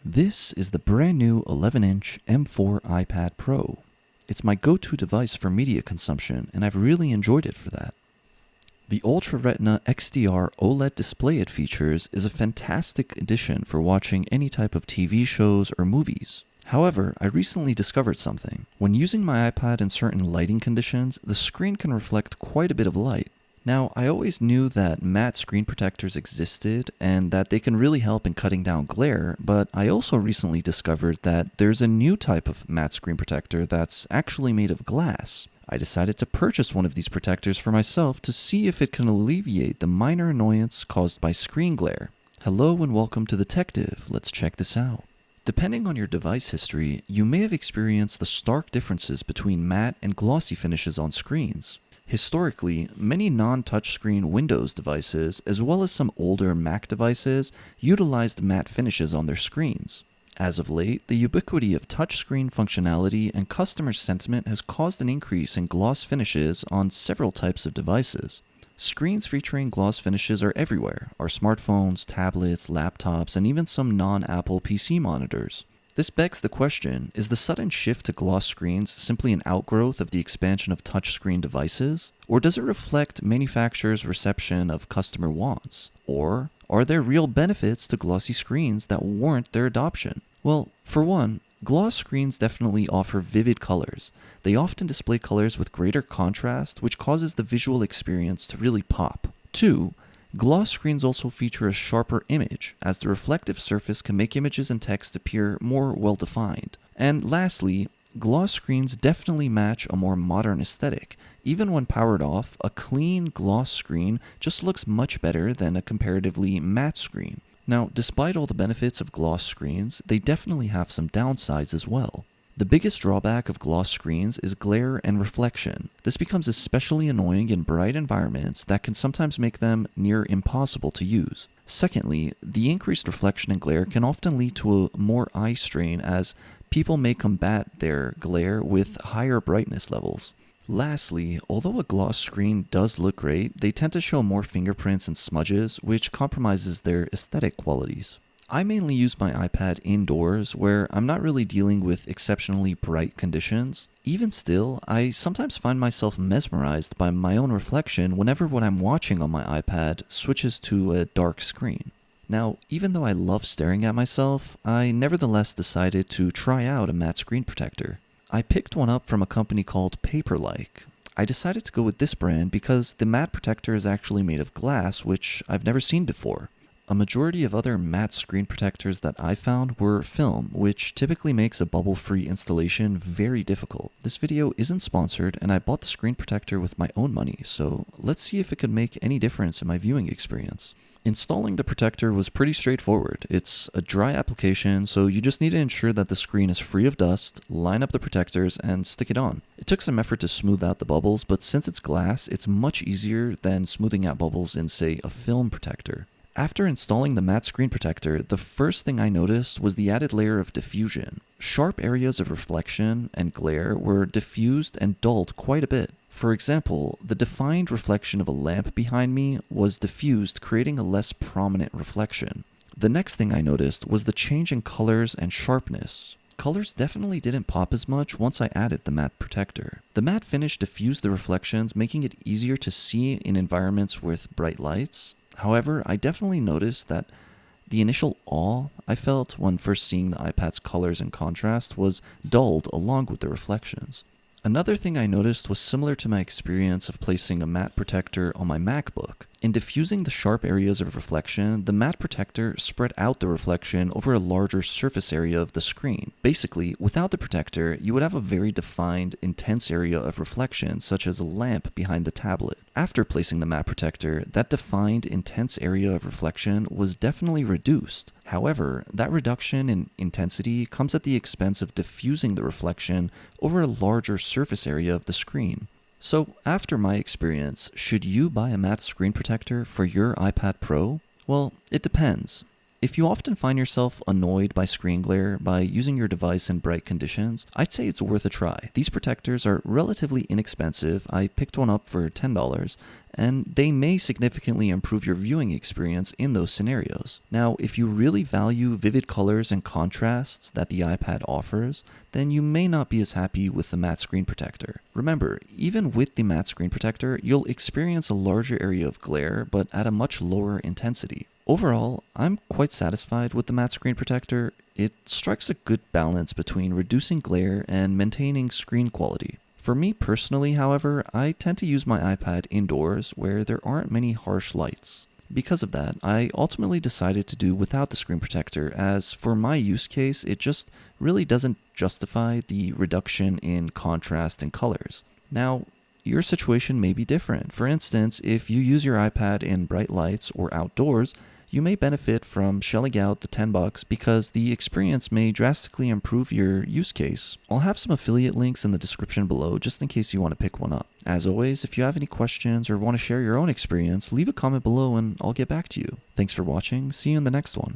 This is the brand new 11-inch M4 iPad Pro. It's my go-to device for media consumption, and I've really enjoyed it for that. The Ultra Retina XDR OLED display it features is a fantastic addition for watching any type of TV shows or movies. However, I recently discovered something. When using my iPad in certain lighting conditions, the screen can reflect quite a bit of light. Now, I always knew that matte screen protectors existed and that they can really help in cutting down glare, but I also recently discovered that there's a new type of matte screen protector that's actually made of glass. I decided to purchase one of these protectors for myself to see if it can alleviate the minor annoyance caused by screen glare. Hello and welcome to the Tech Div. Let's check this out. Depending on your device history, you may have experienced the stark differences between matte and glossy finishes on screens. Historically, many non-touchscreen Windows devices, as well as some older Mac devices, utilized matte finishes on their screens. As of late, the ubiquity of touchscreen functionality and customer sentiment has caused an increase in gloss finishes on several types of devices. Screens featuring gloss finishes are everywhere: our smartphones, tablets, laptops, and even some non-Apple PC monitors. This begs the question, is the sudden shift to gloss screens simply an outgrowth of the expansion of touchscreen devices? Or does it reflect manufacturers' reception of customer wants? Or are there real benefits to glossy screens that warrant their adoption? Well, for one, gloss screens definitely offer vivid colors. They often display colors with greater contrast, which causes the visual experience to really pop. 2. Gloss screens also feature a sharper image, as the reflective surface can make images and text appear more well-defined. And lastly, gloss screens definitely match a more modern aesthetic. Even when powered off, a clean gloss screen just looks much better than a comparatively matte screen. Now, despite all the benefits of gloss screens, they definitely have some downsides as well. The biggest drawback of gloss screens is glare and reflection. This becomes especially annoying in bright environments that can sometimes make them near impossible to use. Secondly, the increased reflection and glare can often lead to a more eye strain, as people may combat their glare with higher brightness levels. Lastly, although a gloss screen does look great, they tend to show more fingerprints and smudges, which compromises their aesthetic qualities. I mainly use my iPad indoors, where I'm not really dealing with exceptionally bright conditions. Even still, I sometimes find myself mesmerized by my own reflection whenever what I'm watching on my iPad switches to a dark screen. Now, even though I love staring at myself, I nevertheless decided to try out a matte screen protector. I picked one up from a company called Paperlike. I decided to go with this brand because the matte protector is actually made of glass, which I've never seen before. A majority of other matte screen protectors that I found were film, which typically makes a bubble-free installation very difficult. This video isn't sponsored, and I bought the screen protector with my own money, so let's see if it could make any difference in my viewing experience. Installing the protector was pretty straightforward. It's a dry application, so you just need to ensure that the screen is free of dust, line up the protectors, and stick it on. It took some effort to smooth out the bubbles, but since it's glass, it's much easier than smoothing out bubbles in, say, a film protector. After installing the matte screen protector, the first thing I noticed was the added layer of diffusion. Sharp areas of reflection and glare were diffused and dulled quite a bit. For example, the defined reflection of a lamp behind me was diffused, creating a less prominent reflection. The next thing I noticed was the change in colors and sharpness. Colors definitely didn't pop as much once I added the matte protector. The matte finish diffused the reflections, making it easier to see in environments with bright lights. However, I definitely noticed that the initial awe I felt when first seeing the iPad's colors and contrast was dulled along with the reflections. Another thing I noticed was similar to my experience of placing a matte protector on my MacBook. In diffusing the sharp areas of reflection, the matte protector spread out the reflection over a larger surface area of the screen. Basically, without the protector, you would have a very defined, intense area of reflection, such as a lamp behind the tablet. After placing the matte protector, that defined, intense area of reflection was definitely reduced. However, that reduction in intensity comes at the expense of diffusing the reflection over a larger surface area of the screen. So, after my experience, should you buy a matte screen protector for your iPad Pro? Well, it depends. If you often find yourself annoyed by screen glare by using your device in bright conditions, I'd say it's worth a try. These protectors are relatively inexpensive. I picked one up for $10, and they may significantly improve your viewing experience in those scenarios. Now, if you really value vivid colors and contrasts that the iPad offers, then you may not be as happy with the matte screen protector. Remember, even with the matte screen protector, you'll experience a larger area of glare, but at a much lower intensity. Overall, I'm quite satisfied with the matte screen protector. It strikes a good balance between reducing glare and maintaining screen quality. For me personally, however, I tend to use my iPad indoors where there aren't many harsh lights. Because of that, I ultimately decided to do without the screen protector, as for my use case, it just really doesn't justify the reduction in contrast and colors. Now, your situation may be different. For instance, if you use your iPad in bright lights or outdoors, you may benefit from shelling out the $10 because the experience may drastically improve your use case. I'll have some affiliate links in the description below just in case you want to pick one up. As always, if you have any questions or want to share your own experience, leave a comment below and I'll get back to you. Thanks for watching. See you in the next one.